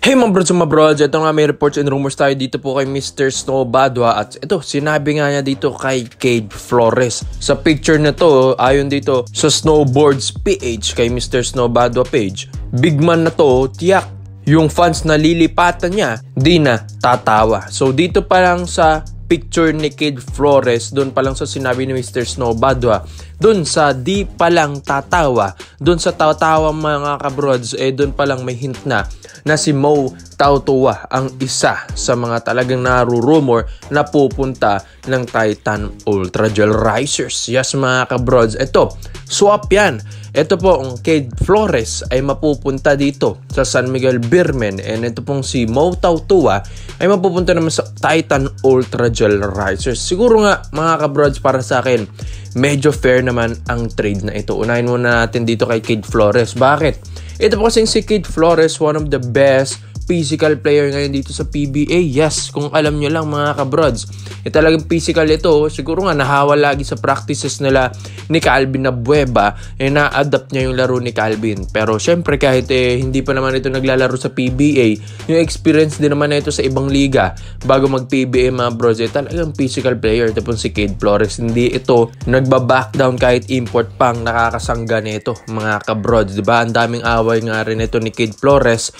Hey mga brods, ito nga may reports and rumors tayo dito po kay Mr. Snow Badwa. At ito, sinabi nga niya dito kay Cade Flores. Sa picture na to, ayon dito sa Snowboards PH kay Mr. Snow Badwa page, big man na to, tiyak. Yung fans na lilipatan niya, di na tatawa. So dito pa lang sa picture ni Cade Flores, doon pa lang sa sinabi ni Mr. Snow Badwa, doon sa di pa lang tatawa, doon sa tatawa mga kabrods, doon pa lang may hint na si Mo Tautuwa ang isa sa mga talagang narurumor na pupunta ng Titan Ultra Gel Risers. Yes mga kabrods, ito, swap yan. Ito po, ang Cade Flores ay mapupunta dito sa San Miguel Beermen, and ito pong si Mo Tautuwa ay mapupunta naman sa Titan Ultra Gel Risers. Siguro nga mga kabrods, para sa akin, medyo fair naman ang trade na ito. Unahin muna natin dito kay Cade Flores. Bakit? Ito po kasing si Cade Flores, one of the best physical player ngayon dito sa PBA. Yes, kung alam nyo lang mga kabrods, talagang physical ito. Siguro nga nahawa lagi sa practices nila ni Calvin Abueva, na-adapt niya yung laro ni Calvin. Pero syempre kahit hindi pa naman ito naglalaro sa PBA, yung experience din naman ito sa ibang liga bago mag-PBA mga bros, talagang physical player. Ito po si Cade Flores, hindi ito nagba-back down kahit import pang nakakasangga nito mga kabrods, diba? Ang daming away nga rin ito ni Cade Flores,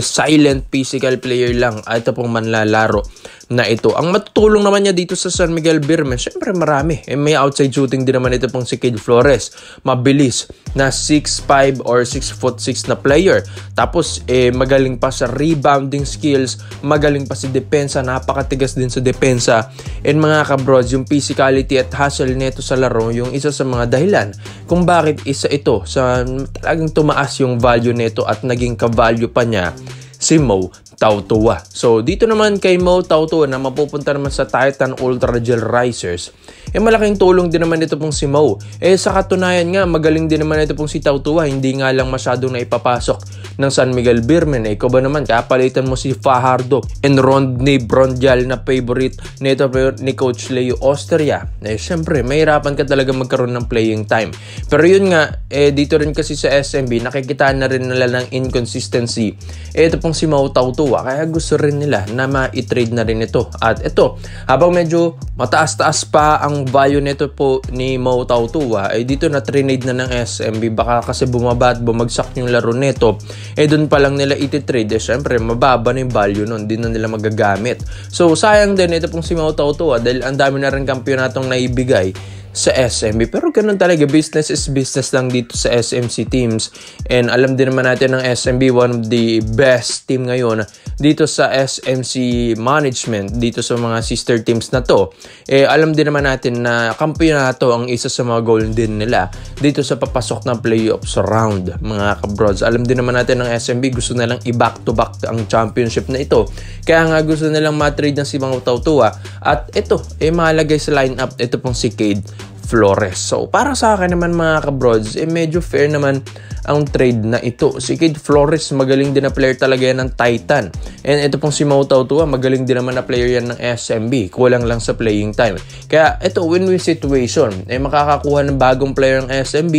silent physical player lang at ito pong manlalaro na ito. Ang matutulong naman niya dito sa San Miguel Beermen, syempre marami. May outside shooting din naman ito pong si Cade Flores. Mabilis na 6'5 or 6'6" na player. Tapos magaling pa sa rebounding skills, magaling pa sa depensa, napakatigas din sa depensa. And mga kabrods, yung physicality at hustle nito sa laro, yung isa sa mga dahilan kung bakit isa ito sa talagang tumaas yung value nito at naging ka-value pa niya si Mo Tautuwa. So dito naman kay Mo Tautuwa na mapupunta naman sa Titan Ultra Gel Risers, malaking tulong din naman ito pong si Mo. Sa katunayan nga, magaling din naman ito pong si Tautuwa, hindi nga lang masyadong naipapasok ng San Miguel Beermen. Ikaw ba naman, kapalitan mo si Fajardo and Rodney Brondial na favorite nito ni Coach Leo Austria. Siyempre, mahirapan ka talaga magkaroon ng playing time. Pero yun nga, dito rin kasi sa SMB, nakikitaan na rin nila ng inconsistency. Ito pong si Mo Tautuwa, kaya gusto rin nila na ma-trade na rin ito. At ito, habang medyo mataas-taas pa ang value nito po ni Mo Tautuwa, dito na trinade na ng SMB. Baka kasi bumaba at bumagsak yung laro nito, doon pa lang nila iti-trade. Syempre, mababa na yung value nun, di na nila magagamit. So, sayang din ito pong si Mo Tautuwa dahil ang dami na rin kampyonatong naibigay sa SMB. Pero ganun talaga, business is business lang dito sa SMC teams. And alam din naman natin ng SMB, one of the best team ngayon dito sa SMC management, dito sa mga sister teams na to. Alam din naman natin na kampyonato ang isa sa mga goal din nila dito sa papasok ng playoffs round mga kabrods. Alam din naman natin ng SMB, gusto na lang i-back to back ang championship na ito. Kaya nga gusto na lang matrade ng si Mo Tautuwa. At ito, malagay sa lineup, ito pong si Cade Flores. So, para sa akin naman mga kabrods, medyo fair naman ang trade na ito. Si Cade Flores, magaling din na player talaga yan ng Titan. And ito pong si Mo Tautuwa, magaling din naman na player yan ng SMB. Kulang lang sa playing time. Kaya ito, win-win situation. Makakakuha ng bagong player ng SMB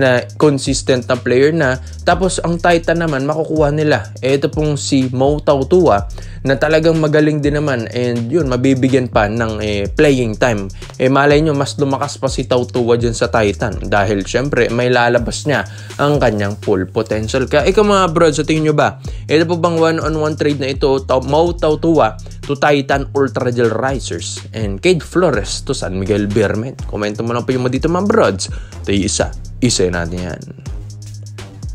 na consistent na player na. Tapos, ang Titan naman, makukuha nila. Ito pong si Mo Tautuwa na talagang magaling din naman. And yun, mabibigyan pa ng playing time. Malay nyo, mas lumakas pa si Tautuwa dyan sa Titan. Dahil, syempre, may lalabas niya ang kanyang full potential. Kaya ikaw mga bro, sa tingin nyo ba, ito po bang one-on-one trade na ito, Mo Tautuwa to Titan Ultra Gel Risers and Cade Flores to San Miguel Beermen? Komento mo lang po yung dito mga brods. Ito yung isa natin yan.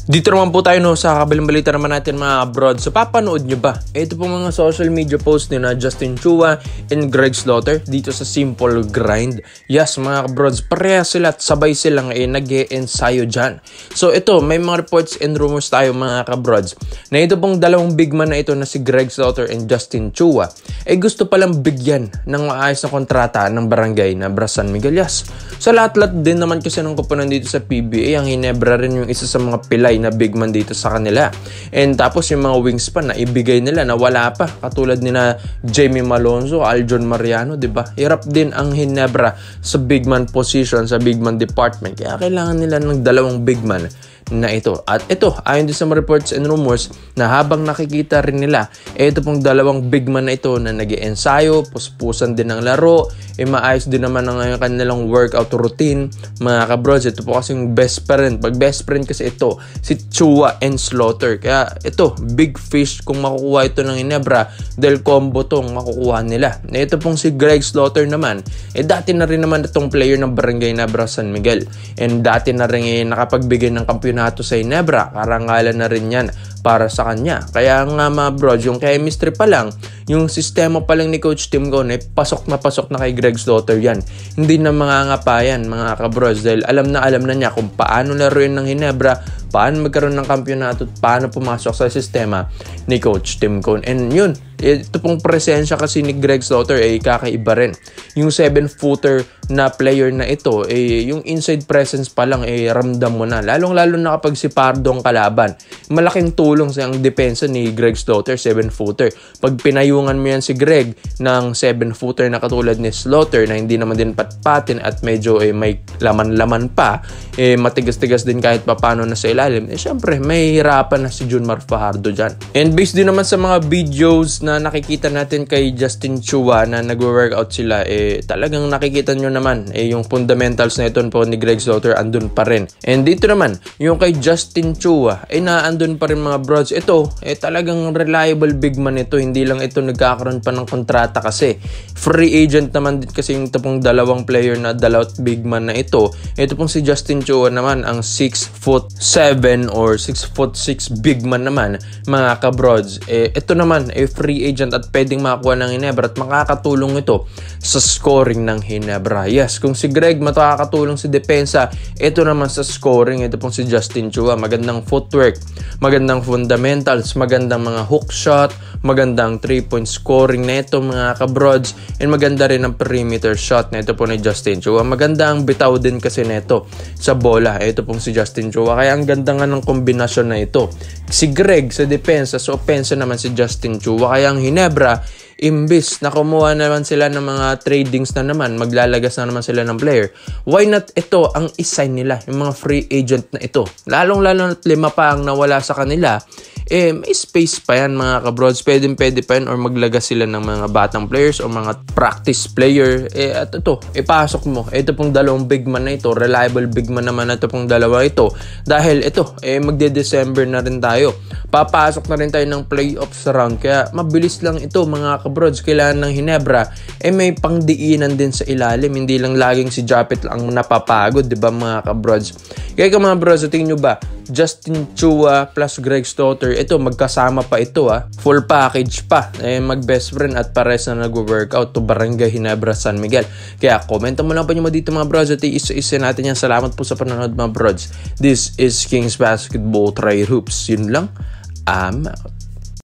Dito naman po tayo sa kabilang balita naman natin mga abroad. So papanood nyo ba? Ito po mga social media post ni na Justin Chua and Greg Slaughter dito sa Simple Grind. Yes mga abroads, pareha sila at sabay silang nag-e-ensayo dyan. So ito, may mga reports and rumors tayo mga kabrods na ito pong dalawang big man na ito na si Greg Slaughter and Justin Chua gusto palang bigyan ng maayos na kontrata ng barangay na San Miguel. Yes. Sa lahat-lahat din naman kasi ng koponan dito sa PBA, ang Ginebra rin yung isa sa mga pilay na big man dito sa kanila. And tapos yung mga wingspan na ibigay nila na wala pa, katulad ni na Jamie Malonzo, Aljon Mariano, di ba? Hirap din ang Ginebra sa big man position, sa big man department. Kaya kailangan nila ng dalawang big man na ito. At ito, ayon din sa mga reports and rumors na habang nakikita rin nila, ito pong dalawang big man na ito na nag-iensayo, puspusan din ng laro, maayos din naman ang kanilang workout routine. Mga kabrods, ito po kasing best friend. Pag best friend kasi ito, si Chua and Slaughter. Kaya ito, big fish kung makukuha ito ng Ginebra dahil combo tong makukuha nila. Ito pong si Greg Slaughter naman, dati na rin naman itong player ng Barangay Ginebra San Miguel. And dati na rin nakapagbigay ng kampiyonato sa Ginebra. Karangalan na rin yan para sa kanya. Kaya nga mga bro, yung chemistry pa lang, yung sistema pa lang ni Coach Tim Cone, pasok na kay Greg Slaughter yan. Hindi na mangangapayan mga kabros dahil alam na niya kung paano laruin ng Ginebra, paano magkaroon ng kampiyonato, paano pumasok sa sistema ni Coach Tim Cone. And yun, ito pong presensya kasi ni Greg Slaughter kakaiba rin. Yung 7-footer na player na ito, yung inside presence pa lang ramdam mo na. Lalong-lalo na kapag si Pardo ang kalaban. Malaking tulong sa ang depensa ni Greg Slaughter, 7-footer. Pag pinayungan mo yan si Greg ng 7-footer na katulad ni Slaughter na hindi naman din patpatin at medyo may laman-laman pa, matigas-tigas din kahit papano na sa ilalim, syempre may hirapan na si Junmar Fajardo dyan. And based din naman sa mga videos na nakikita natin kay Justin Chua na nagwo-workout sila, talagang nakikita nyo naman yung fundamentals na ito po ni Greg Slaughter andun pa rin. And dito naman, yung kay Justin Chua, naandun pa rin mga brods. Ito, talagang reliable big man ito. Hindi lang ito nagkakaroon pa ng kontrata kasi. Free agent naman din kasi yung pong dalawang player na dalawat big man na ito. Ito pong si Justin Chua naman, ang 6'7" or 6'6" big man naman, mga kabrods. Ito naman, free agent at pwedeng makakuha ng Ginebra at makakatulong ito sa scoring ng Ginebra. Yes, kung si Greg makakatulong sa depensa, ito naman sa scoring, ito pong si Justin Chua. Magandang footwork, magandang fundamentals, magandang mga hook shot, magandang 3-point scoring na ito mga kabrods, and maganda rin ang perimeter shot na ito po ni Justin Chua. Maganda ang bitaw din kasi neto sa bola, ito pong si Justin Chua. Kaya ang ganda nga ng kombinasyon na ito. Si Greg sa depensa, sa opensa naman si Justin Chua. Kaya ang Ginebra, imbis na kumuha naman sila ng mga tradings na naman, maglalagas na naman sila ng player, why not ito ang isign nila, yung mga free agent na ito. Lalong-lalo na 5 pa ang nawala sa kanila, may space pa yan mga kabrods. Pwede pa yan or maglagas sila ng mga batang players o mga practice player. At ito, ipasok mo. Ito pong dalawang big man na ito, reliable big man naman ito pong dalawa ito. Dahil ito, magde-December na rin tayo. Papasok na rin tayo ng playoffs round. Kaya mabilis lang ito mga kabrods. Kailangan ng Ginebra, may pangdiinan din sa ilalim. Hindi lang laging si Japet lang napapagod, di ba mga kabrods? Kaya mga bros, tingin nyo ba, Justin Chua plus Greg Slaughter, ito magkasama pa ito full package pa, mag-best friend at pares na nag-workout to Barangay Ginebra San Miguel. Kaya komento mo lang pa nyo dito mga bros at isa-isa natin yan. Salamat po sa panonood mga bros. This is Kings Basketball Try Hoops. Yun lang, I'm out.